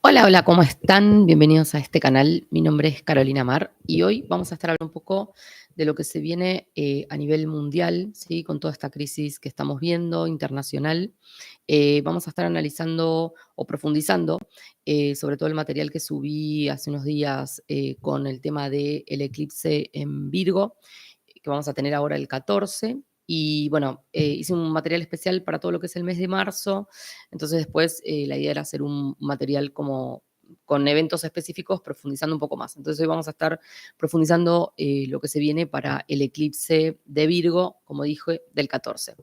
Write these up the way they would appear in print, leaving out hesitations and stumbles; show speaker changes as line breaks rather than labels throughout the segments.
Hola, hola, ¿cómo están? Bienvenidos a este canal. Mi nombre es Carolina Mar y hoy vamos a estar hablando un poco de lo que se viene a nivel mundial, ¿sí? Con toda esta crisis que estamos viendo internacional. Vamos a estar analizando o profundizando sobre todo el material que subí hace unos días con el tema del eclipse en Virgo, que vamos a tener ahora el 14. Y bueno, hice un material especial para todo lo que es el mes de marzo. Entonces después la idea era hacer un material como con eventos específicos, profundizando un poco más. Entonces hoy vamos a estar profundizando lo que se viene para el eclipse de Virgo, como dije, del 14.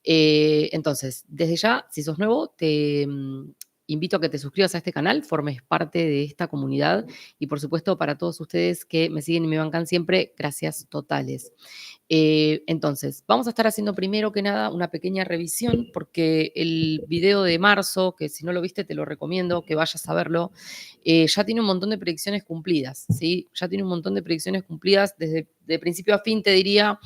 Entonces, desde ya, si sos nuevo, te invito a que te suscribas a este canal, formes parte de esta comunidad y por supuesto para todos ustedes que me siguen y me bancan siempre, gracias totales. Entonces, vamos a estar haciendo primero que nada una pequeña revisión porque el video de marzo, que si no lo viste te lo recomiendo que vayas a verlo, ya tiene un montón de predicciones cumplidas, ¿sí? Ya tiene un montón de predicciones cumplidas desde de principio a fin, te diría,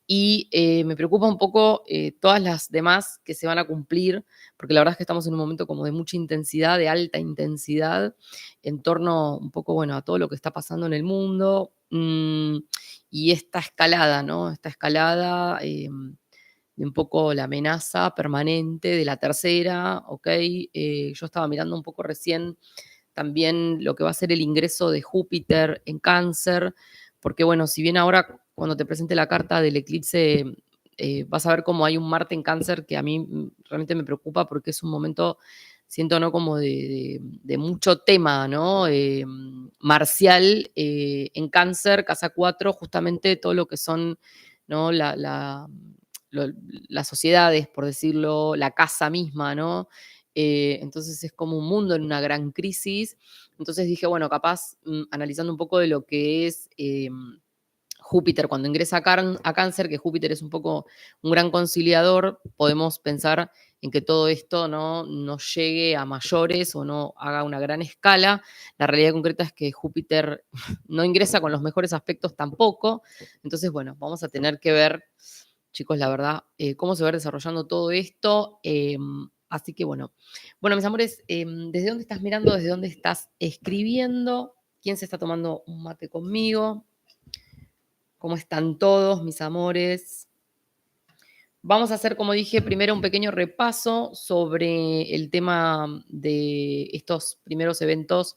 y me preocupa un poco todas las demás que se van a cumplir, porque la verdad es que estamos en un momento como de mucha intensidad, de alta intensidad, en torno un poco, bueno, a todo lo que está pasando en el mundo y esta escalada, ¿no? Esta escalada de un poco la amenaza permanente de la tercera, ¿ok? Yo estaba mirando un poco recién también lo que va a ser el ingreso de Júpiter en Cáncer, porque bueno, si bien ahora cuando te presente la carta del eclipse vas a ver cómo hay un Marte en Cáncer que a mí realmente me preocupa porque es un momento, siento, ¿no? Como de mucho tema, ¿no? Marcial en Cáncer, casa 4, justamente todo lo que son, ¿no? Las sociedades, por decirlo, la casa misma, ¿no? Entonces es como un mundo en una gran crisis. Entonces dije, bueno, capaz, analizando un poco de lo que es Júpiter cuando ingresa a Cáncer, que Júpiter es un poco un gran conciliador, podemos pensar en que todo esto no llegue a mayores o no haga una gran escala. La realidad concreta es que Júpiter no ingresa con los mejores aspectos tampoco. Entonces, bueno, vamos a tener que ver, chicos, la verdad, cómo se va desarrollando todo esto. Así que bueno, mis amores, ¿desde dónde estás mirando? ¿Desde dónde estás escribiendo? ¿Quién se está tomando un mate conmigo? ¿Cómo están todos, mis amores? Vamos a hacer, como dije, primero un pequeño repaso sobre el tema de estos primeros eventos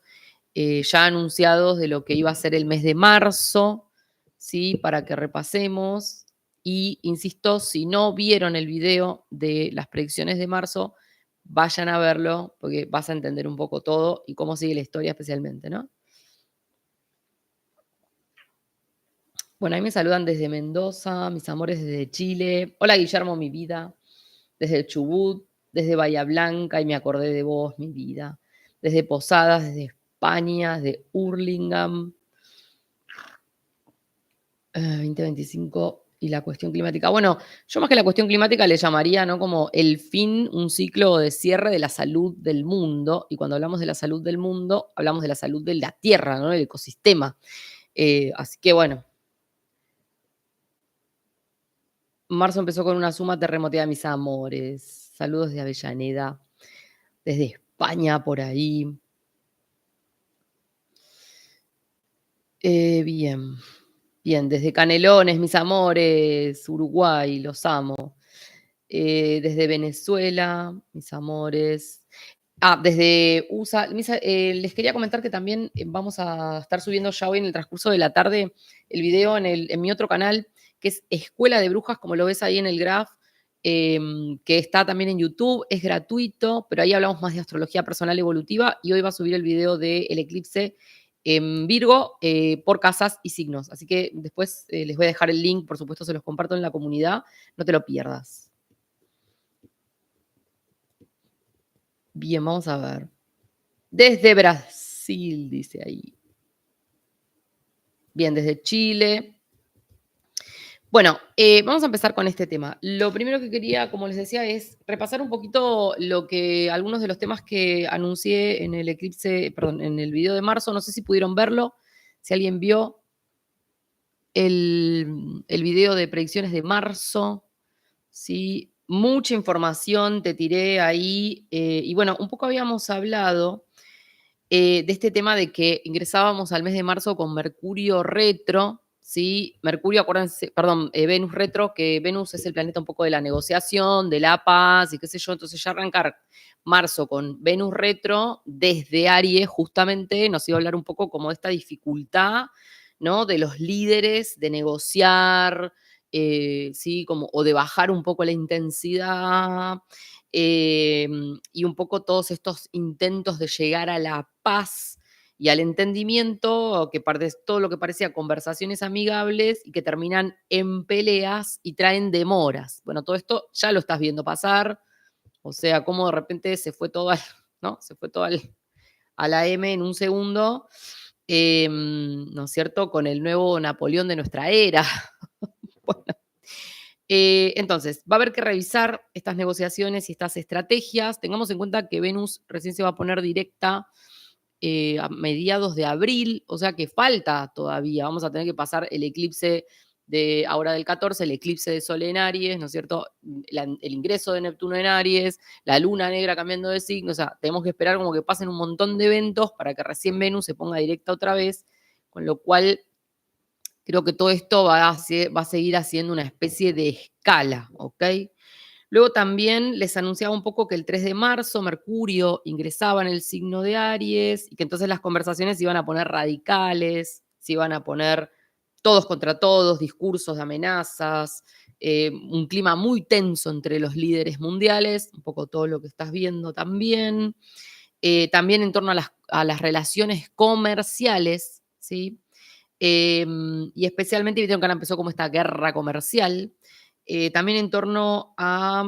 ya anunciados de lo que iba a ser el mes de marzo, ¿sí? Para que repasemos. Y insisto, si no vieron el video de las predicciones de marzo, vayan a verlo porque vas a entender un poco todo y cómo sigue la historia especialmente, ¿no? Bueno, ahí me saludan desde Mendoza, mis amores desde Chile. Hola Guillermo, mi vida. Desde Chubut, desde Bahía Blanca, y me acordé de vos, mi vida. Desde Posadas, desde España, desde Hurlingham, 2025 y la cuestión climática. Bueno, yo más que la cuestión climática le llamaría, ¿no? Como el fin, un ciclo de cierre de la salud del mundo. Y cuando hablamos de la salud del mundo, hablamos de la salud de la Tierra, ¿no? Del ecosistema. Así que bueno, marzo empezó con una suma terremoteada, mis amores. Saludos de Avellaneda, desde España por ahí. Bien, bien, desde Canelones, mis amores, Uruguay, los amo. Desde Venezuela, mis amores. Desde USA, les quería comentar que también vamos a estar subiendo ya hoy en el transcurso de la tarde el video en mi otro canal, que es Escuela de Brujas, como lo ves ahí en el graph, que está también en YouTube, es gratuito, pero ahí hablamos más de astrología personal evolutiva y hoy va a subir el video del eclipse en Virgo por casas y signos. Así que después les voy a dejar el link, por supuesto se los comparto en la comunidad, no te lo pierdas. Bien, vamos a ver. Desde Brasil, dice ahí. Bien, desde Chile. Bueno, vamos a empezar con este tema. Lo primero que quería, como les decía, es repasar un poquito algunos de los temas que anuncié en el eclipse, perdón, en el video de marzo. No sé si pudieron verlo, si alguien vio el video de predicciones de marzo. Sí, mucha información te tiré ahí. Y bueno, un poco habíamos hablado de este tema de que ingresábamos al mes de marzo con Mercurio retro, ¿sí? Mercurio, acuérdense, perdón, Venus retro, que Venus es el planeta un poco de la negociación, de la paz y qué sé yo, entonces ya arrancar marzo con Venus retro desde Aries justamente nos iba a hablar un poco como de esta dificultad, ¿no? De los líderes de negociar, ¿sí? Como, o de bajar un poco la intensidad, y un poco todos estos intentos de llegar a la paz y al entendimiento, que parte todo lo que parecía conversaciones amigables y que terminan en peleas y traen demoras. Bueno, todo esto ya lo estás viendo pasar, o sea, cómo de repente se fue todo al, ¿no? Se fue todo a la M en un segundo, ¿no es cierto? Con el nuevo Napoleón de nuestra era. Bueno, entonces, va a haber que revisar estas negociaciones y estas estrategias. Tengamos en cuenta que Venus recién se va a poner directa a mediados de abril, o sea que falta todavía. Vamos a tener que pasar el eclipse de ahora del 14, el eclipse de Sol en Aries, ¿no es cierto? El ingreso de Neptuno en Aries, la luna negra cambiando de signo, o sea, tenemos que esperar como que pasen un montón de eventos para que recién Venus se ponga directa otra vez, con lo cual creo que todo esto va a seguir haciendo una especie de escala, ¿ok? Luego también les anunciaba un poco que el 3 de marzo Mercurio ingresaba en el signo de Aries y que entonces las conversaciones se iban a poner radicales, se iban a poner todos contra todos, discursos de amenazas, un clima muy tenso entre los líderes mundiales, un poco todo lo que estás viendo también. También en torno a las relaciones comerciales, ¿sí? Y especialmente vieron que ahora empezó como esta guerra comercial, también en torno a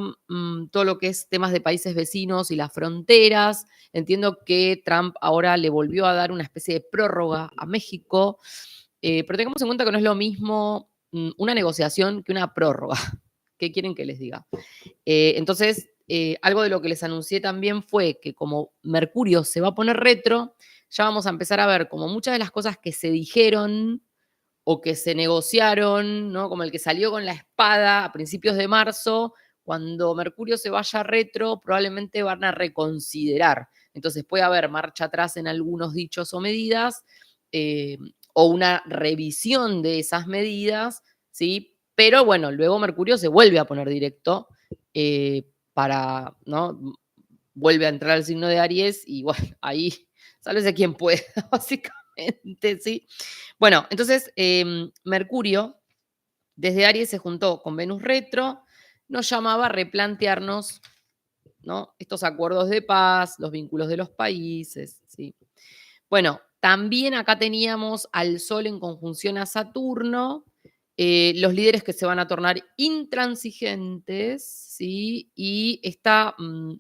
todo lo que es temas de países vecinos y las fronteras. Entiendo que Trump ahora le volvió a dar una especie de prórroga a México, pero tengamos en cuenta que no es lo mismo una negociación que una prórroga. ¿Qué quieren que les diga? Entonces, algo de lo que les anuncié también fue que como Mercurio se va a poner retro, ya vamos a empezar a ver como muchas de las cosas que se dijeron o que se negociaron, ¿no? Como el que salió con la espada a principios de marzo, cuando Mercurio se vaya retro, probablemente van a reconsiderar. Entonces puede haber marcha atrás en algunos dichos o medidas, eh, o una revisión de esas medidas, ¿sí? Pero bueno, luego Mercurio se vuelve a poner directo para, ¿no? Vuelve a entrar al signo de Aries y bueno, ahí sálvese quien pueda, básicamente, ¿sí? Bueno, entonces Mercurio desde Aries se juntó con Venus retro, nos llamaba a replantearnos, ¿no? Estos acuerdos de paz, los vínculos de los países, ¿sí? Bueno, también acá teníamos al Sol en conjunción a Saturno, los líderes que se van a tornar intransigentes, ¿sí? Y esta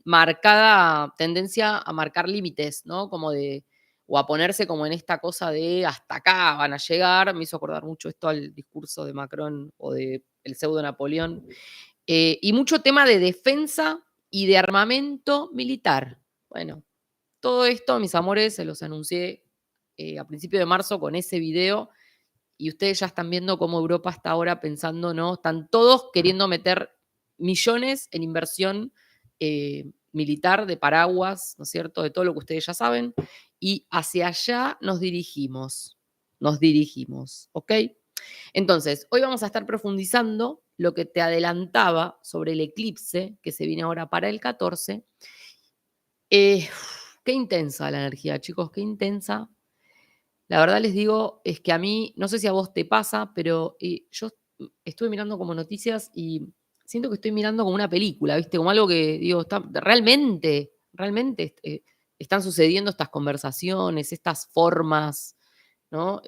marcada tendencia a marcar límites, ¿no? Como de, o a ponerse como en esta cosa de hasta acá van a llegar. Me hizo acordar mucho esto al discurso de Macron o de el pseudo Napoleón. Y mucho tema de defensa y de armamento militar. Bueno, todo esto, mis amores, se los anuncié a principio de marzo con ese video y ustedes ya están viendo cómo Europa está ahora pensando, ¿no? Están todos queriendo meter millones en inversión militar de paraguas, ¿no es cierto? De todo lo que ustedes ya saben. Y hacia allá nos dirigimos, ¿ok? Entonces, hoy vamos a estar profundizando lo que te adelantaba sobre el eclipse que se viene ahora para el 14. Eh, Qué intensa la energía, chicos, qué intensa. La verdad les digo, es que a mí, no sé si a vos te pasa, pero yo estuve mirando como noticias y siento que estoy mirando como una película, ¿viste? Como algo que digo, realmente están sucediendo estas conversaciones, estas formas, ¿no?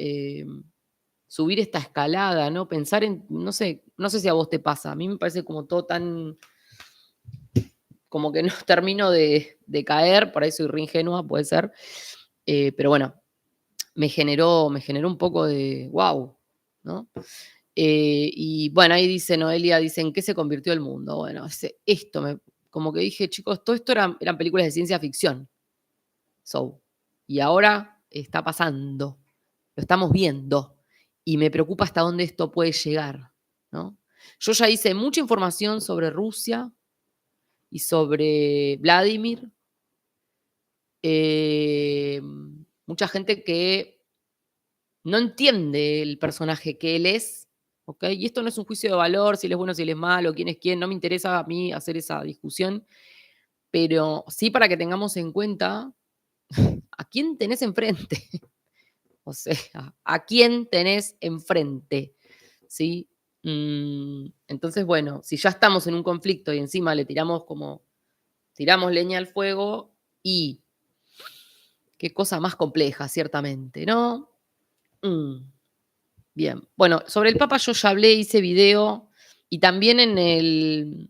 Subir esta escalada, ¿no? Pensar en, no sé si a vos te pasa, a mí me parece como todo tan, como que no termino de caer, por ahí soy re ingenua, puede ser, pero bueno, me generó un poco de wow, ¿no? Y bueno, ahí dice Noelia, dice, ¿en qué se convirtió el mundo? Bueno, como que dije, chicos, todo esto eran películas de ciencia ficción. So, y ahora está pasando, lo estamos viendo, y me preocupa hasta dónde esto puede llegar, ¿no? Yo ya hice mucha información sobre Rusia y sobre Vladimir, eh, mucha gente que no entiende el personaje que él es, ¿ok? Y esto no es un juicio de valor, si él es bueno, si él es malo, quién es quién, no me interesa a mí hacer esa discusión, pero sí para que tengamos en cuenta a quién tenés enfrente. O sea, ¿a quién tenés enfrente? ¿Sí? Entonces, bueno, si ya estamos en un conflicto y encima le tiramos leña al fuego, y qué cosa más compleja, ciertamente, ¿no? Mm, bien. Bueno, sobre el Papa yo ya hablé, hice video, y también en el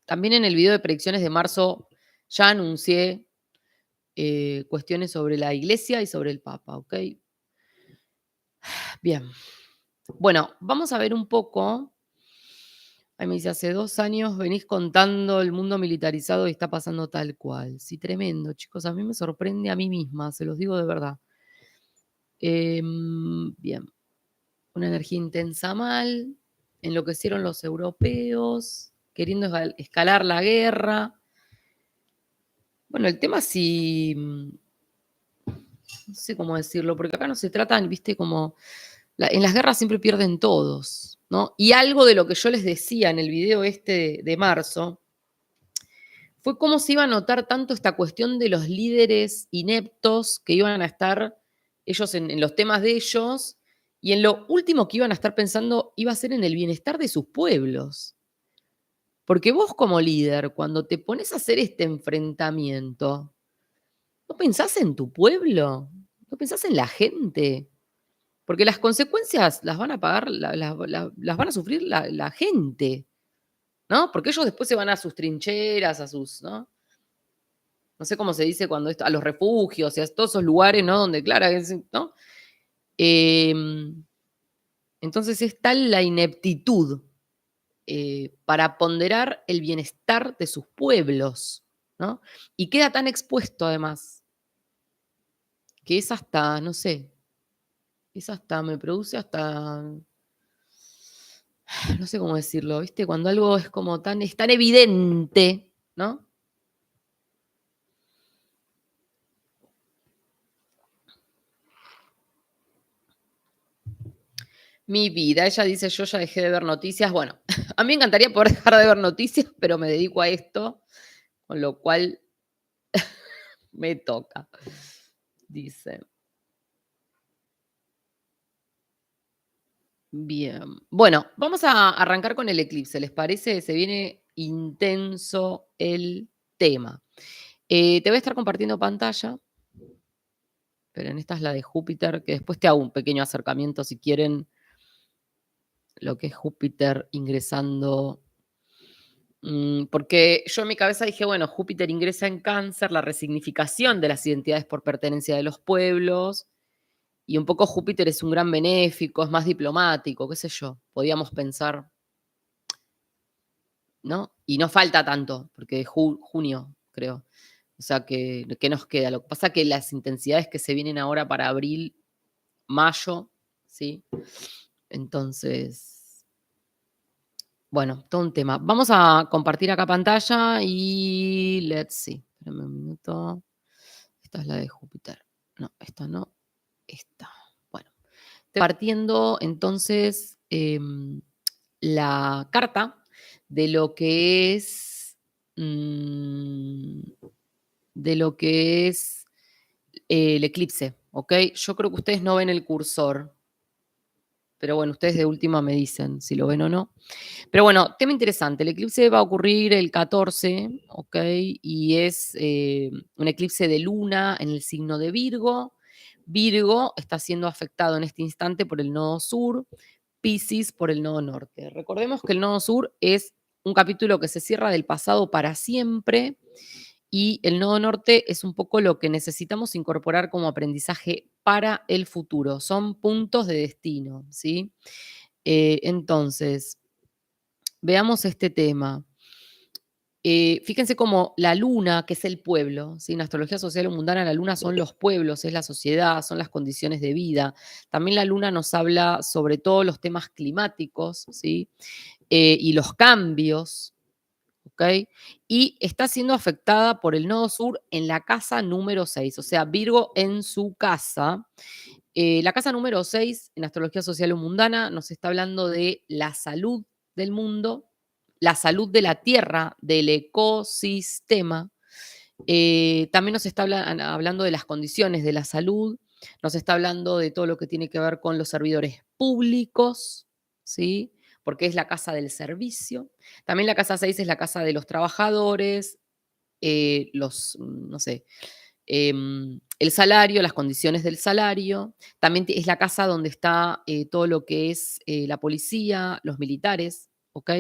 video de predicciones de marzo ya anuncié cuestiones sobre la Iglesia y sobre el Papa, ¿ok? Bien. Bueno, vamos a ver un poco. Ahí me dice, hace 2 años venís contando el mundo militarizado y está pasando tal cual. Sí, tremendo, chicos. A mí me sorprende a mí misma, se los digo de verdad. Bien. Una energía intensa mal. Enloquecieron los europeos, queriendo escalar la guerra. Bueno, el tema si, no sé cómo decirlo, porque acá no se trata, viste, como en las guerras siempre pierden todos, ¿no? Y algo de lo que yo les decía en el video este de marzo fue cómo se iba a notar tanto esta cuestión de los líderes ineptos que iban a estar ellos en los temas de ellos, y en lo último que iban a estar pensando iba a ser en el bienestar de sus pueblos. Porque vos como líder, cuando te pones a hacer este enfrentamiento, ¿no pensás en tu pueblo? ¿No pensás en la gente? Porque las consecuencias las van a pagar, las van a sufrir la gente, ¿no? Porque ellos después se van a sus trincheras, a sus, ¿no? No sé cómo se dice cuando esto, a los refugios y a todos esos lugares, ¿no? Donde, claro, ¿no? Em, entonces es tal la ineptitud para ponderar el bienestar de sus pueblos, ¿no? Y queda tan expuesto además, que es hasta, no sé, me produce hasta, no sé cómo decirlo, ¿viste? Cuando algo es como es tan evidente, ¿no? Mi vida, ella dice, yo ya dejé de ver noticias. Bueno, a mí me encantaría poder dejar de ver noticias, pero me dedico a esto, con lo cual me toca, dice. Bien. Bueno, vamos a arrancar con el eclipse, ¿les parece? Se viene intenso el tema. Te voy a estar compartiendo pantalla, pero en esta es la de Júpiter, que después te hago un pequeño acercamiento si quieren, lo que es Júpiter ingresando. Porque yo en mi cabeza dije, bueno, Júpiter ingresa en Cáncer, la resignificación de las identidades por pertenencia de los pueblos, y un poco Júpiter es un gran benéfico, es más diplomático, qué sé yo, podíamos pensar, ¿no? Y no falta tanto, porque es junio, creo. O sea, que nos queda. Lo que pasa es que las intensidades que se vienen ahora para abril, mayo, ¿sí? Entonces, bueno, todo un tema. Vamos a compartir acá pantalla y let's see. Espérame un minuto. Esta es la de Júpiter. No, esta no. Esta. Bueno, partiendo entonces la carta de lo que es mm, el eclipse, ¿ok? Yo creo que ustedes no ven el cursor, pero bueno, ustedes de última me dicen si lo ven o no. Pero bueno, tema interesante, el eclipse va a ocurrir el 14, ¿ok? Y es un eclipse de luna en el signo de Virgo. Virgo está siendo afectado en este instante por el nodo sur, Piscis por el nodo norte. Recordemos que el nodo sur es un capítulo que se cierra del pasado para siempre, y el nodo norte es un poco lo que necesitamos incorporar como aprendizaje para el futuro. Son puntos de destino, ¿sí? Entonces, veamos este tema. Fíjense cómo la luna, que es el pueblo, ¿sí? En astrología social o mundana, la luna son los pueblos, es la sociedad, son las condiciones de vida. También la luna nos habla sobre todo los temas climáticos, ¿sí? Y los cambios, ¿ok? ¿ok? Y está siendo afectada por el nodo sur en la casa número 6, o sea, Virgo en su casa. La casa número 6 en astrología social o mundana nos está hablando de la salud del mundo, la salud de la tierra, del ecosistema. También nos está hablando de las condiciones de la salud, nos está hablando de todo lo que tiene que ver con los servidores públicos, ¿sí? Porque es la casa del servicio. También la casa 6 es la casa de los trabajadores, no sé, el salario, las condiciones del salario. También es la casa donde está todo lo que es la policía, los militares, ¿ok?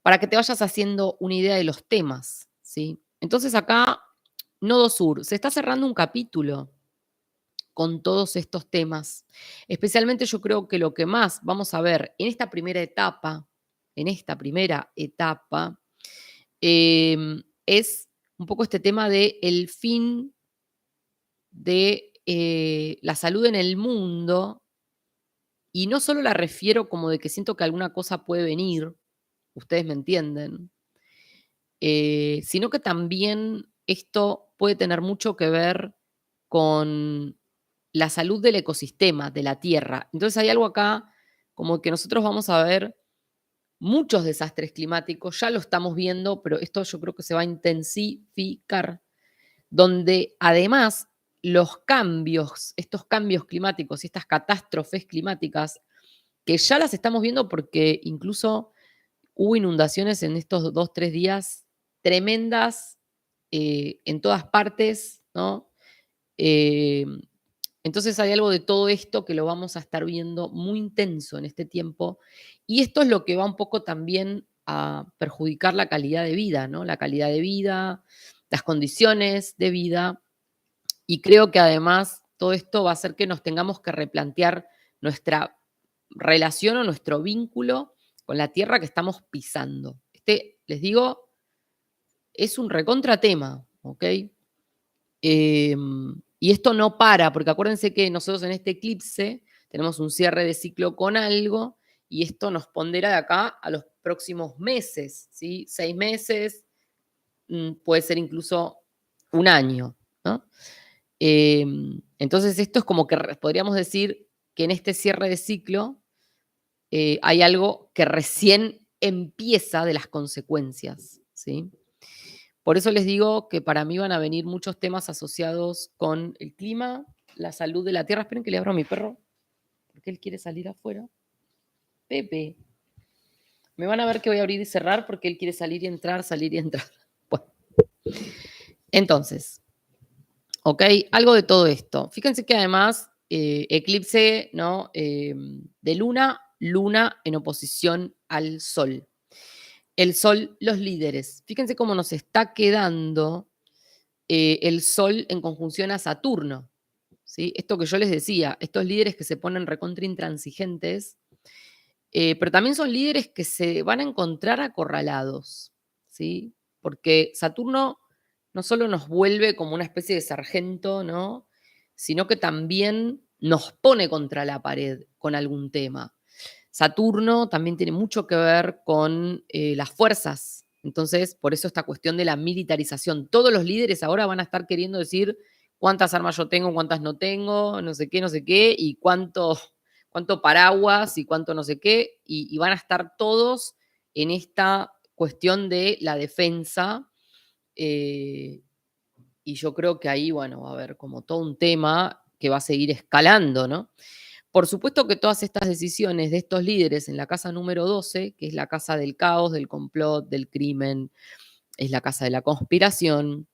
Para que te vayas haciendo una idea de los temas, ¿sí? Entonces acá, Nodo Sur, se está cerrando un capítulo con todos estos temas. Especialmente yo creo que lo que más vamos a ver en esta primera etapa, es un poco este tema de el fin de la salud en el mundo, y no solo la refiero como de que siento que alguna cosa puede venir, ustedes me entienden, sino que también esto puede tener mucho que ver con la salud del ecosistema, de la Tierra. Entonces hay algo acá como que nosotros vamos a ver muchos desastres climáticos, ya lo estamos viendo, pero esto yo creo que se va a intensificar, donde además los cambios, estos cambios climáticos y estas catástrofes climáticas, que ya las estamos viendo porque incluso hubo inundaciones en estos 2, 3 días tremendas en todas partes, ¿no? Eh, entonces hay algo de todo esto que lo vamos a estar viendo muy intenso en este tiempo, y esto es lo que va un poco también a perjudicar la calidad de vida, ¿no? La calidad de vida, las condiciones de vida, y creo que además todo esto va a hacer que nos tengamos que replantear nuestra relación o nuestro vínculo con la tierra que estamos pisando. Les digo, es un recontratema, ¿ok? Y esto no para, porque acuérdense que nosotros en este eclipse tenemos un cierre de ciclo con algo, y esto nos pondera de acá a los próximos meses, ¿sí? 6 meses, puede ser incluso un año, ¿no? Entonces esto es como que podríamos decir que en este cierre de ciclo hay algo que recién empieza de las consecuencias, ¿sí? Por eso les digo que para mí van a venir muchos temas asociados con el clima, la salud de la tierra. Esperen que le abro a mi perro, porque él quiere salir afuera. Pepe, me van a ver que voy a abrir y cerrar porque él quiere salir y entrar, salir y entrar. Bueno, entonces, ¿ok? Algo de todo esto. Fíjense que además, eclipse, ¿no? De luna, luna en oposición al sol. El sol, los líderes. Fíjense cómo nos está quedando el sol en conjunción a Saturno. ¿Sí? Esto que yo les decía, estos líderes que se ponen recontra intransigentes, pero también son líderes que se van a encontrar acorralados, ¿sí? Porque Saturno no solo nos vuelve como una especie de sargento, ¿no? Sino que también nos pone contra la pared con algún tema. Saturno también tiene mucho que ver con las fuerzas. Entonces, por eso esta cuestión de la militarización. Todos los líderes ahora van a estar queriendo decir cuántas armas yo tengo, cuántas no tengo, no sé qué, y cuánto paraguas y cuánto no sé qué, y van a estar todos en esta cuestión de la defensa. eh, y yo creo que ahí, bueno, va a haber como todo un tema que va a seguir escalando, ¿no? Por supuesto que todas estas decisiones de estos líderes en la casa número 12, que es la casa del caos, del complot, del crimen, es la casa de la conspiración,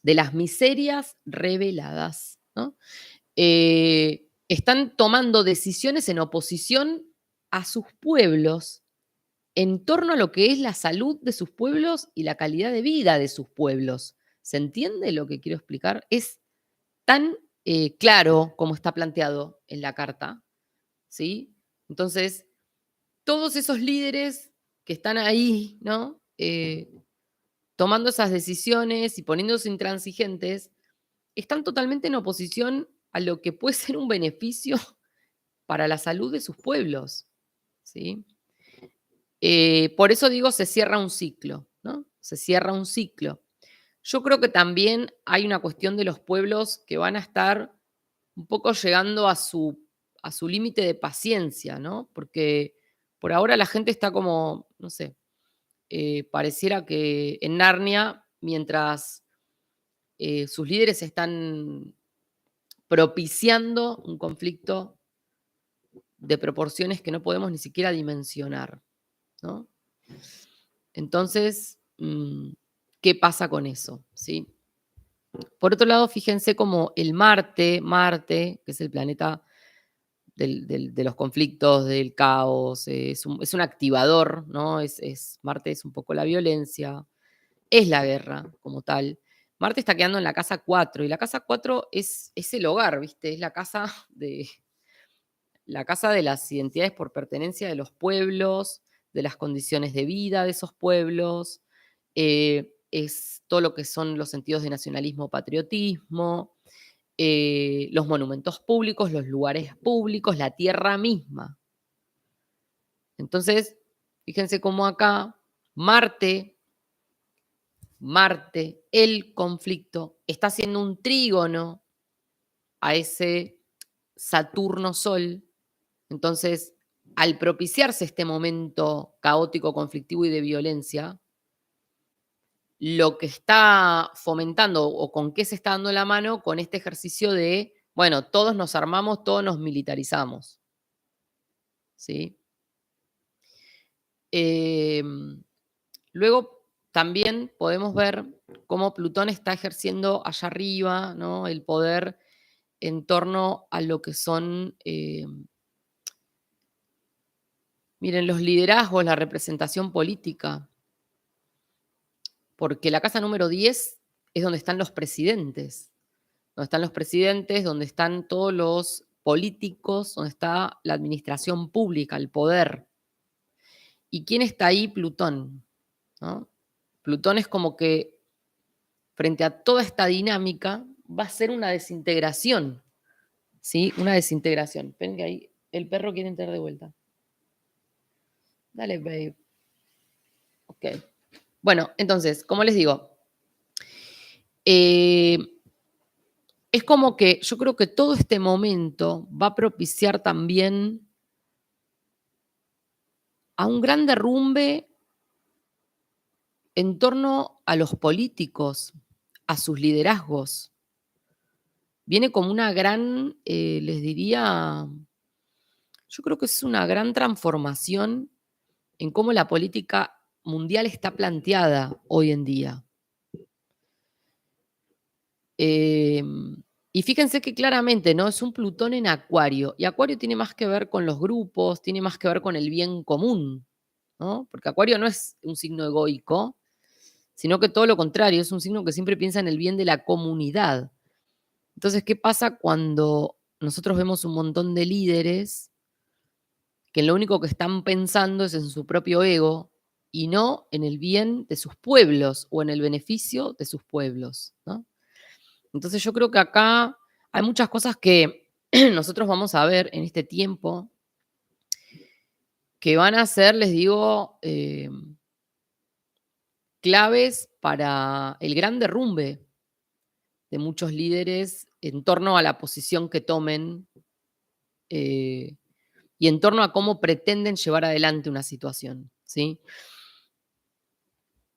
de las miserias reveladas, ¿no? Están tomando decisiones en oposición a sus pueblos en torno a lo que es la salud de sus pueblos y la calidad de vida de sus pueblos. ¿Se entiende lo que quiero explicar? Es tan claro como está planteado en la carta, ¿sí? Entonces, todos esos líderes que están ahí, ¿no? Tomando esas decisiones y poniéndose intransigentes, están totalmente en oposición a lo que puede ser un beneficio para la salud de sus pueblos, ¿sí? Por eso digo, se cierra un ciclo, ¿no? se cierra un ciclo. Yo creo que también hay una cuestión de los pueblos que van a estar un poco llegando a su límite de paciencia, ¿no? Porque por ahora la gente está como, no sé, pareciera que en Narnia, mientras sus líderes están propiciando un conflicto de proporciones que no podemos ni siquiera dimensionar, ¿no? Entonces, ¿qué pasa con eso? ¿Sí? Por otro lado, fíjense como el Marte, que es el planeta de los conflictos, del caos, es un activador, ¿no? Marte es un poco la violencia, es la guerra como tal. Marte está quedando en la casa 4 y la casa 4 es el hogar, ¿viste? Es la casa de las identidades por pertenencia de los pueblos, de las condiciones de vida de esos pueblos, es todo lo que son los sentidos de nacionalismo, patriotismo, los monumentos públicos, los lugares públicos, la tierra misma. Entonces, fíjense cómo acá Marte, el conflicto, está haciendo un trígono a ese Saturno-Sol. Entonces, al propiciarse este momento caótico, conflictivo y de violencia, lo que está fomentando o con qué se está dando la mano con este ejercicio de, bueno, todos nos armamos, todos nos militarizamos, ¿sí? Em, Luego también podemos ver cómo Plutón está ejerciendo allá arriba, ¿no? El poder en torno a lo que son, miren, los liderazgos, la representación política, porque la casa número 10 es donde están los presidentes, donde están todos los políticos, donde está la administración pública, el poder. ¿Y quién está ahí? Plutón, ¿no? Plutón es como que frente a toda esta dinámica va a ser una desintegración, ¿sí? Una desintegración. Esperen que ahí el perro quiere entrar de vuelta. Dale, babe. Ok. Bueno, entonces, como les digo, eh, es como que yo creo que todo este momento va a propiciar también a un gran derrumbe en torno a los políticos, a sus liderazgos. Viene como una gran, les diría, yo creo que es una gran transformación en cómo la política mundial está planteada hoy en día. Eh, y fíjense que claramente, ¿no? Es un Plutón en Acuario, y Acuario tiene más que ver con los grupos, tiene más que ver con el bien común, ¿no? Porque Acuario no es un signo egoico, sino que todo lo contrario, es un signo que siempre piensa en el bien de la comunidad. Entonces, ¿qué pasa cuando nosotros vemos un montón de líderes que lo único que están pensando es en su propio ego y no en el bien de sus pueblos o en el beneficio de sus pueblos, ¿no? Entonces yo creo que acá hay muchas cosas que nosotros vamos a ver en este tiempo que van a ser, les digo, claves para el gran derrumbe de muchos líderes en torno a la posición que tomen eh, y en torno a cómo pretenden llevar adelante una situación, ¿sí?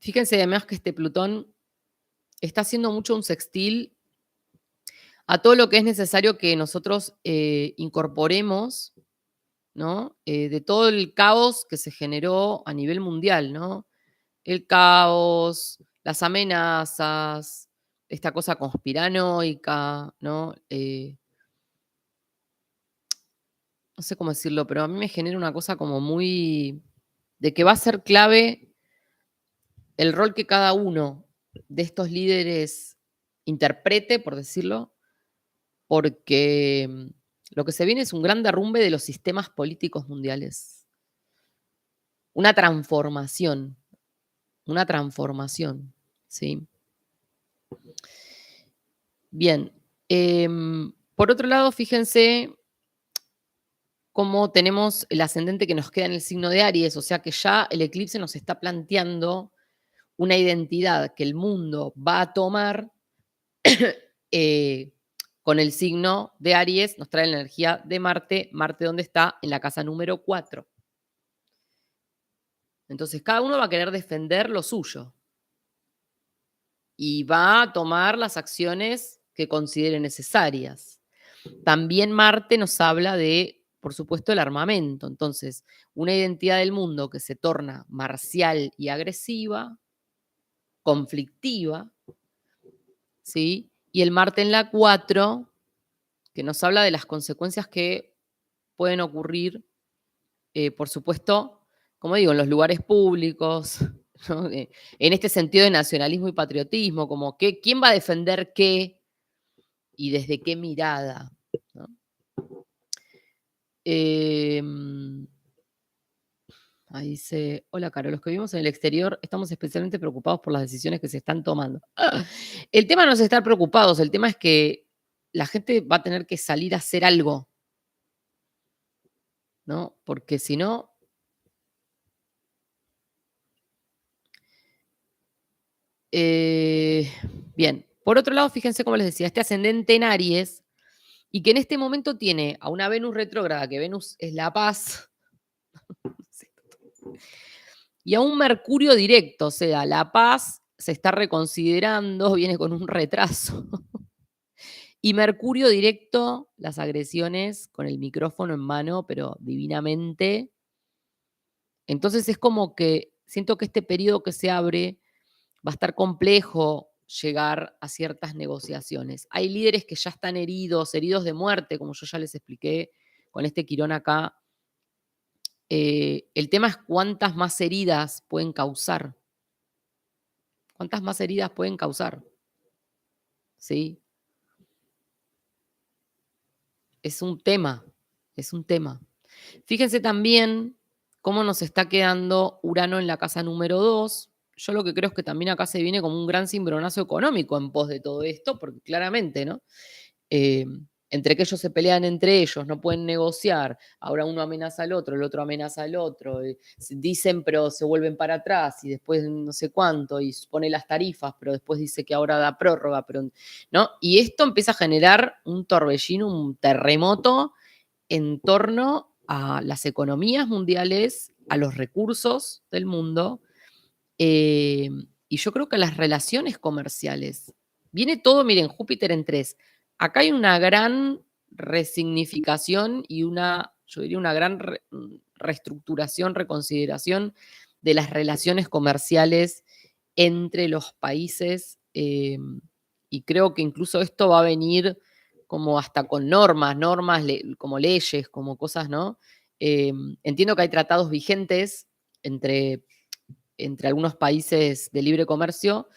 Fíjense además que este Plutón está haciendo mucho un sextil a todo lo que es necesario que nosotros incorporemos, ¿no? De todo el caos que se generó a nivel mundial, ¿no? El caos, las amenazas, esta cosa conspiranoica, ¿no? No sé cómo decirlo, pero a mí me genera una cosa como muy de que va a ser clave el rol que cada uno de estos líderes interprete, por decirlo, porque lo que se viene es un gran derrumbe de los sistemas políticos mundiales. Una transformación, ¿sí? Bien, por otro lado, fíjense cómo tenemos el ascendente que nos queda en el signo de Aries, o sea que ya el eclipse nos está planteando una identidad que el mundo va a tomar eh, con el signo de Aries, nos trae la energía de Marte. Marte, ¿dónde está? En la casa número 4. Entonces, cada uno va a querer defender lo suyo y va a tomar las acciones que considere necesarias. También Marte nos habla de, por supuesto, el armamento. Entonces, una identidad del mundo que se torna marcial y agresiva, conflictiva, ¿sí? Y el Marte en la 4, que nos habla de las consecuencias que pueden ocurrir, por supuesto, como digo, en los lugares públicos, ¿no? En este sentido de nacionalismo y patriotismo, como que, quién va a defender qué y desde qué mirada, ¿no? Em, Ahí dice, hola Caro, los que vivimos en el exterior estamos especialmente preocupados por las decisiones que se están tomando. El tema no es estar preocupados, el tema es que la gente va a tener que salir a hacer algo, ¿no? Porque si no, eh, bien. Por otro lado, fíjense cómo les decía, este ascendente en Aries, y que en este momento tiene a una Venus retrógrada, que Venus es la paz, y a un Mercurio directo, o sea, la paz se está reconsiderando, viene con un retraso. Y Mercurio directo, las agresiones con el micrófono en mano, pero divinamente. Entonces es como que siento que este periodo que se abre va a estar complejo llegar a ciertas negociaciones. Hay líderes que ya están heridos, heridos de muerte, como yo ya les expliqué con este Quirón acá. El tema es cuántas más heridas pueden causar. ¿Cuántas más heridas pueden causar? ¿Sí? Es un tema, es un tema. Fíjense también cómo nos está quedando Urano en la casa número 2. Yo lo que creo es que también acá se viene como un gran cimbronazo económico en pos de todo esto, porque claramente, ¿no? Eh, Entre que ellos se pelean entre ellos, no pueden negociar, ahora uno amenaza al otro, el otro amenaza al otro, dicen pero se vuelven para atrás y después no sé cuánto y pone las tarifas, pero después dice que ahora da prórroga, pero ¿no? Y esto empieza a generar un torbellino, un terremoto en torno a las economías mundiales, a los recursos del mundo, eh, y yo creo que las relaciones comerciales. Viene todo, miren, Júpiter en 3. Acá hay una gran resignificación y una, yo diría, una gran reestructuración, reconsideración de las relaciones comerciales entre los países. Y creo que incluso esto va a venir como hasta con normas, como leyes, como cosas, ¿no? Entiendo que hay tratados vigentes entre algunos países de libre comercio.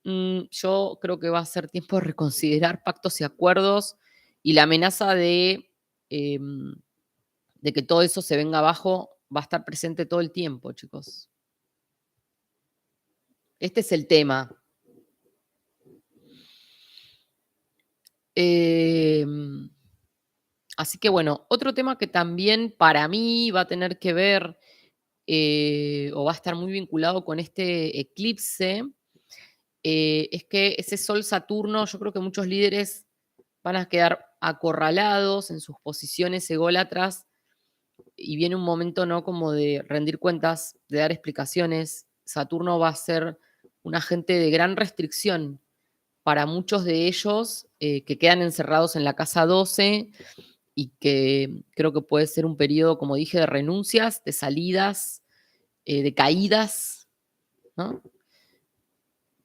Yo creo que va a ser tiempo de reconsiderar pactos y acuerdos y la amenaza em, de que todo eso se venga abajo va a estar presente todo el tiempo, chicos. Este es el tema. Em, Así que bueno, otro tema que también para mí va a tener que ver o va a estar muy vinculado con este eclipse, es que ese Sol Saturno, yo creo que muchos líderes van a quedar acorralados en sus posiciones ególatras y viene un momento, ¿no? Como de rendir cuentas, de dar explicaciones. Saturno va a ser un agente de gran restricción para muchos de ellos que quedan encerrados en la casa 12 y que creo que puede ser un periodo, como dije, de renuncias, de salidas, de caídas, ¿no?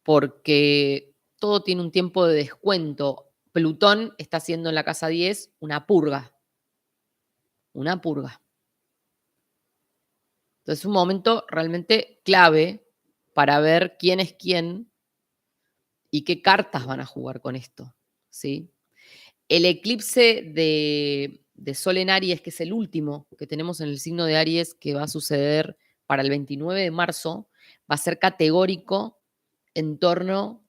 Porque todo tiene un tiempo de descuento. Plutón está haciendo en la casa 10 una purga. Entonces es un momento realmente clave para ver quién es quién y qué cartas van a jugar con esto, ¿sí? El eclipse de Sol en Aries, que es el último que tenemos en el signo de Aries, que va a suceder para el 29 de marzo, va a ser categórico en torno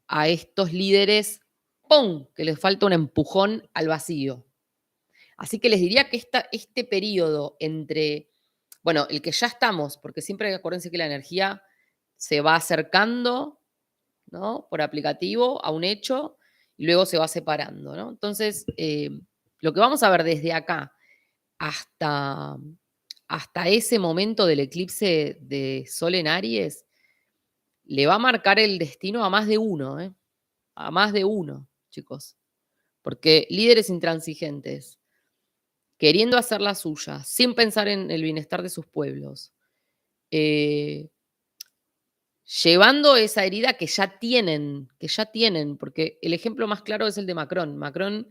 a estos líderes, ¡pum!, que les falta un empujón al vacío. Así que les diría que este periodo entre, bueno, el que ya estamos, porque siempre acuérdense que la energía se va acercando, ¿no? Por aplicativo a un hecho y luego se va separando, ¿no? Entonces, lo que vamos a ver desde acá hasta, hasta ese momento del eclipse de Sol en Aries le va a marcar el destino a más de uno, ¿eh? A más de uno, chicos. Porque líderes intransigentes, queriendo hacer la suya, sin pensar en el bienestar de sus pueblos, eh, llevando esa herida que ya tienen, porque el ejemplo más claro es el de Macron. Macron,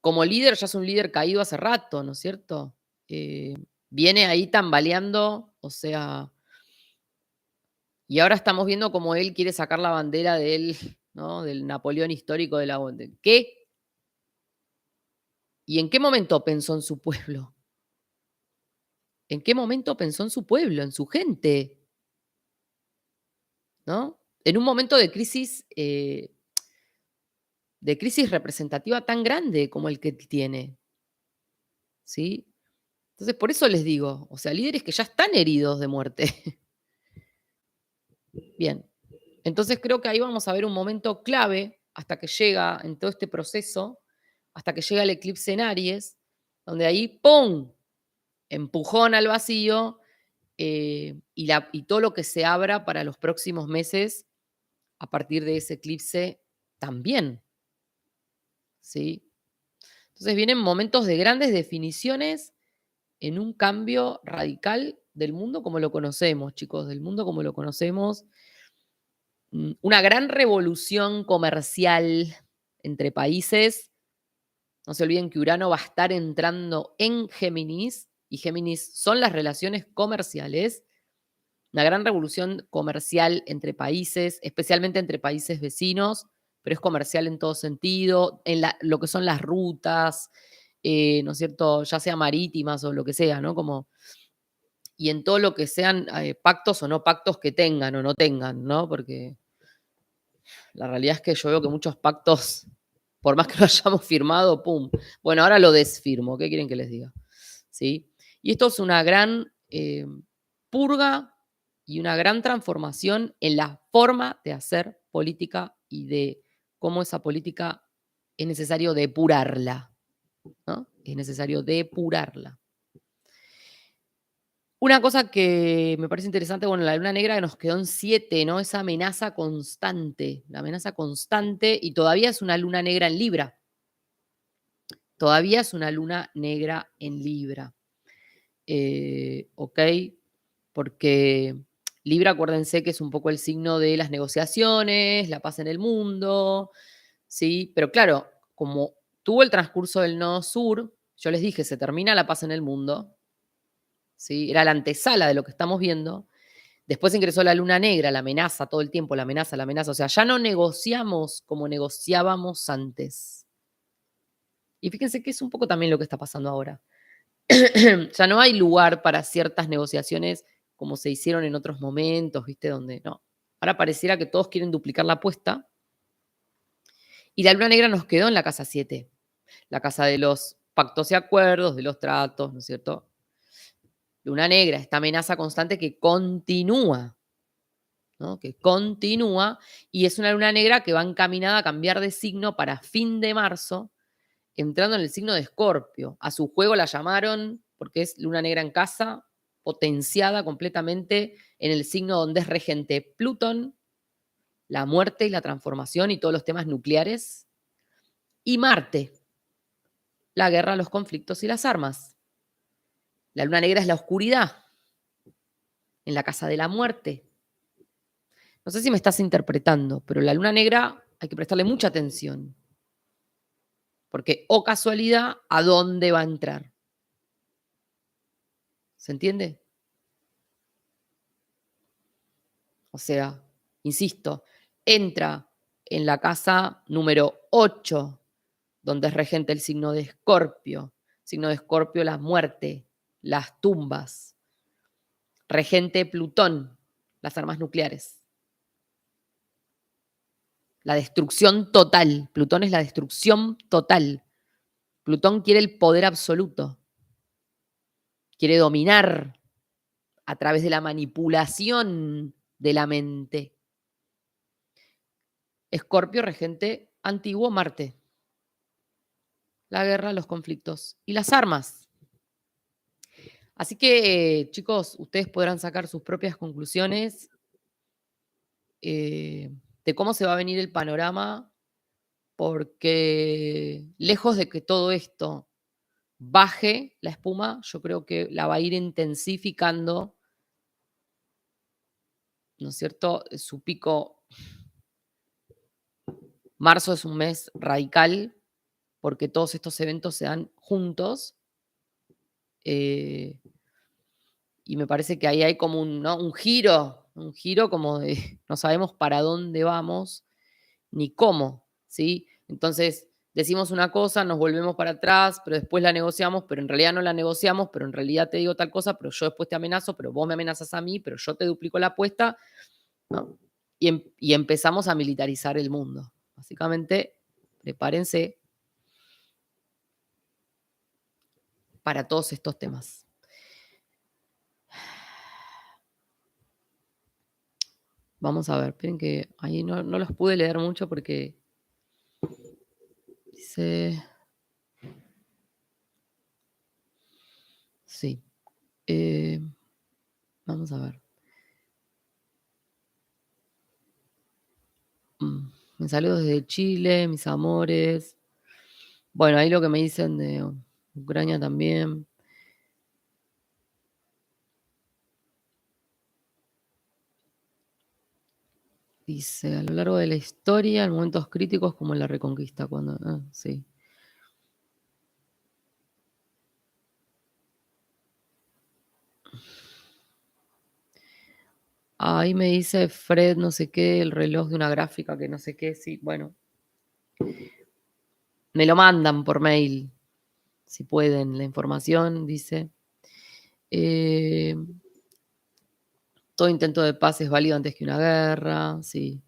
como líder, ya es un líder caído hace rato, ¿no es cierto? Eh, Viene ahí tambaleando, o sea, y ahora estamos viendo cómo él quiere sacar la bandera de él, ¿no? Del Napoleón histórico de la... ¿Qué? ¿Y en qué momento pensó en su pueblo? ¿En qué momento pensó en su pueblo, en su gente? ¿No? En un momento de crisis representativa tan grande como el que tiene, ¿sí? Entonces, por eso les digo, o sea, líderes que ya están heridos de muerte. Bien, entonces creo que ahí vamos a ver un momento clave hasta que llega en todo este proceso, hasta que llega el eclipse en Aries, donde ahí, ¡pum!, empujón al vacío y todo lo que se abra para los próximos meses a partir de ese eclipse también, ¿sí? Entonces vienen momentos de grandes definiciones en un cambio radical del mundo como lo conocemos, chicos, del mundo como lo conocemos. Una gran revolución comercial entre países. No se olviden que Urano va a estar entrando en Géminis, y Géminis son las relaciones comerciales. Una gran revolución comercial entre países, especialmente entre países vecinos, pero es comercial en todo sentido, en lo que son las rutas, ¿no es cierto? Ya sea marítimas o lo que sea, ¿no? Como, y en todo lo que sean pactos o no pactos que tengan o no tengan, ¿no? Porque la realidad es que yo veo que muchos pactos, por más que lo hayamos firmado, pum. Bueno, ahora lo desfirmo, ¿qué quieren que les diga? ¿Sí? Y esto es una gran purga y una gran transformación en la forma de hacer política y de cómo esa política es necesario depurarla, ¿no? Es necesario depurarla. Una cosa que me parece interesante, bueno, la luna negra nos quedó en 7, ¿no? Esa amenaza constante, la amenaza constante, y todavía es una luna negra en Libra. Todavía es una luna negra en Libra. ¿Ok? Porque Libra, acuérdense que es un poco el signo de las negociaciones, la paz en el mundo, ¿sí? Pero claro, como tuvo el transcurso del nodo sur, yo les dije, se termina la paz en el mundo, ¿sí? Era la antesala de lo que estamos viendo. Después ingresó la luna negra, la amenaza todo el tiempo, la amenaza, la amenaza. O sea, ya no negociamos como negociábamos antes. Y fíjense que es un poco también lo que está pasando ahora. Ya no hay lugar para ciertas negociaciones como se hicieron en otros momentos, ¿viste? Donde no. Ahora pareciera que todos quieren duplicar la apuesta. Y la luna negra nos quedó en la casa 7, la casa de los pactos y acuerdos, de los tratos, ¿no es cierto? Luna negra, esta amenaza constante que continúa, ¿no? Que continúa, y es una luna negra que va encaminada a cambiar de signo para fin de marzo, entrando en el signo de Escorpio. A su juego la llamaron, porque es luna negra en casa, potenciada completamente en el signo donde es regente Plutón, la muerte y la transformación y todos los temas nucleares, y Marte, la guerra, los conflictos y las armas. La luna negra es la oscuridad, en la casa de la muerte. No sé si me estás interpretando, pero la luna negra hay que prestarle mucha atención. Porque, oh casualidad, ¿a dónde va a entrar? ¿Se entiende? O sea, insisto, entra en la casa número 8, donde es regente el signo de Escorpio. Signo de Escorpio, la muerte, las tumbas. Regente Plutón, las armas nucleares. La destrucción total. Plutón es la destrucción total. Plutón quiere el poder absoluto. Quiere dominar a través de la manipulación de la mente. Escorpio, regente antiguo, Marte. La guerra, los conflictos y las armas. Así que, chicos, ustedes podrán sacar sus propias conclusiones de cómo se va a venir el panorama, porque lejos de que todo esto baje la espuma, yo creo que la va a ir intensificando, ¿no es cierto? Su pico, marzo es un mes radical, porque todos estos eventos se dan juntos, eh, y me parece que ahí hay como un, ¿no? Un giro como de no sabemos para dónde vamos ni cómo, ¿sí? Entonces decimos una cosa, nos volvemos para atrás, pero después la negociamos, pero en realidad no la negociamos, pero en realidad te digo tal cosa, pero yo después te amenazo, pero vos me amenazas a mí, pero yo te duplico la apuesta, ¿no? Y empezamos a militarizar el mundo. Básicamente, prepárense para todos estos temas. Vamos a ver, esperen que ahí no los pude leer mucho porque dice... Sí. Vamos a ver. Me saludo desde Chile, mis amores. Bueno, ahí lo que me dicen de Ucrania también. Dice, a lo largo de la historia, en momentos críticos como en la Reconquista, cuando... sí. Ahí me dice Fred, no sé qué, el reloj de una gráfica que no sé qué, sí, bueno. Me lo mandan por mail, si pueden, la información, dice. Eh, todo intento de paz es válido antes que una guerra, sí.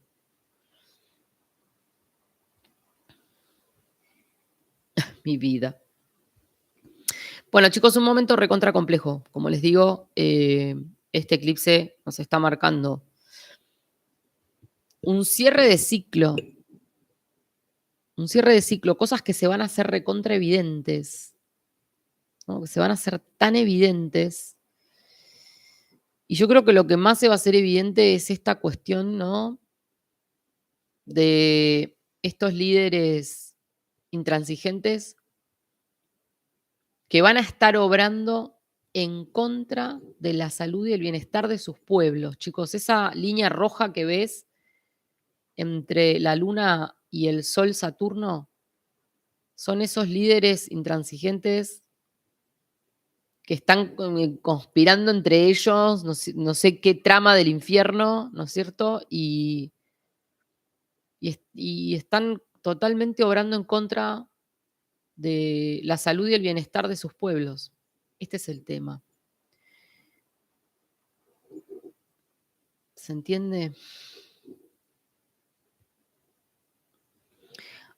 Mi vida. Bueno, chicos, un momento recontra complejo. Como les digo, este eclipse nos está marcando un cierre de ciclo. Un cierre de ciclo, cosas que se van a hacer recontra evidentes, ¿no? Que se van a hacer tan evidentes. Y yo creo que lo que más se va a hacer evidente es esta cuestión, ¿no? De estos líderes intransigentes que van a estar obrando en contra de la salud y el bienestar de sus pueblos. Chicos, esa línea roja que ves entre la luna y el sol Saturno son esos líderes intransigentes que están conspirando entre ellos, no sé qué trama del infierno, ¿no es cierto? Y están totalmente obrando en contra de la salud y el bienestar de sus pueblos. Este es el tema. ¿Se entiende?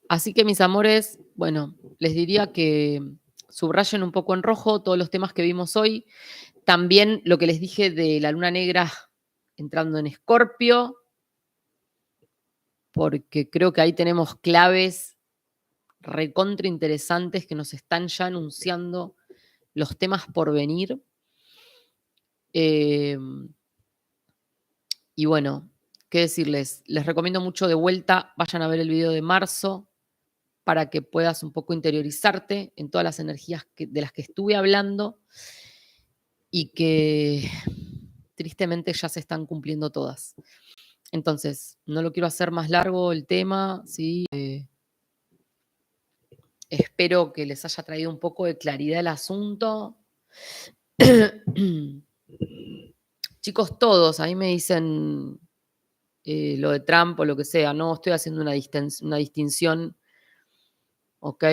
Así que, mis amores, bueno, les diría que subrayen un poco en rojo todos los temas que vimos hoy. También lo que les dije de la luna negra entrando en Escorpio, porque creo que ahí tenemos claves recontra interesantes que nos están ya anunciando los temas por venir. Eh, y bueno, ¿qué decirles? Les recomiendo mucho de vuelta, vayan a ver el video de marzo para que puedas un poco interiorizarte en todas las energías de las que estuve hablando y que tristemente ya se están cumpliendo todas. Entonces, no lo quiero hacer más largo el tema, ¿sí? Espero que les haya traído un poco de claridad el asunto. Chicos, todos, ahí me dicen lo de Trump o lo que sea, no estoy haciendo una distinción, ¿ok?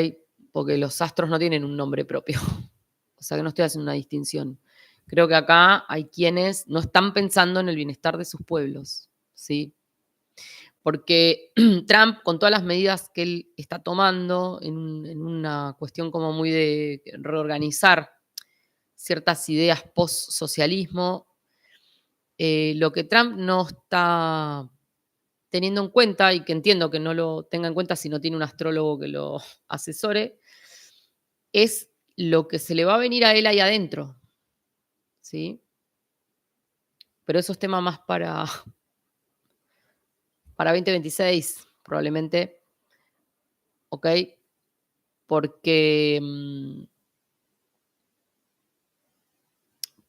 Porque los astros no tienen un nombre propio. O sea que no estoy haciendo una distinción. Creo que acá hay quienes no están pensando en el bienestar de sus pueblos, ¿sí? Porque Trump, con todas las medidas que él está tomando en una cuestión como muy de reorganizar ciertas ideas post-socialismo, Lo que Trump no está teniendo en cuenta, y que entiendo que no lo tenga en cuenta si no tiene un astrólogo que lo asesore, es lo que se le va a venir a él ahí adentro, ¿sí? Pero eso es tema más para 2026, probablemente, ¿ok? Porque,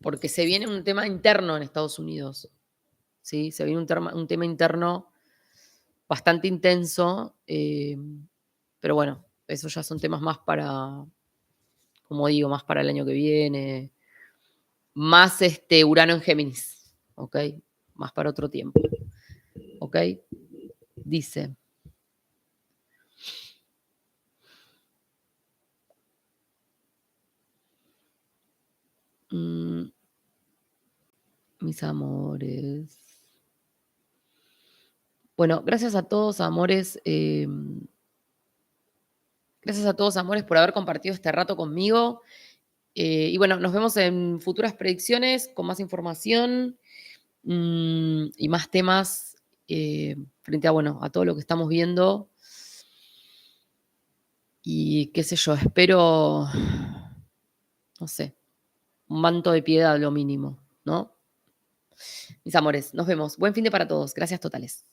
porque se viene un tema interno en Estados Unidos, ¿sí? Se viene un tema interno bastante intenso, pero bueno, esos ya son temas más para, como digo, más para el año que viene, más Urano en Géminis, ¿ok? Más para otro tiempo, ¿ok? Dice, mm, mis amores. Bueno, gracias a todos, amores. Gracias a todos, amores, por haber compartido este rato conmigo. Y bueno, nos vemos en futuras predicciones con más información y más temas frente a, bueno, a todo lo que estamos viendo. Y qué sé yo, espero, no sé, un manto de piedad lo mínimo, ¿no? Mis amores, nos vemos. Buen fin de para todos. Gracias totales.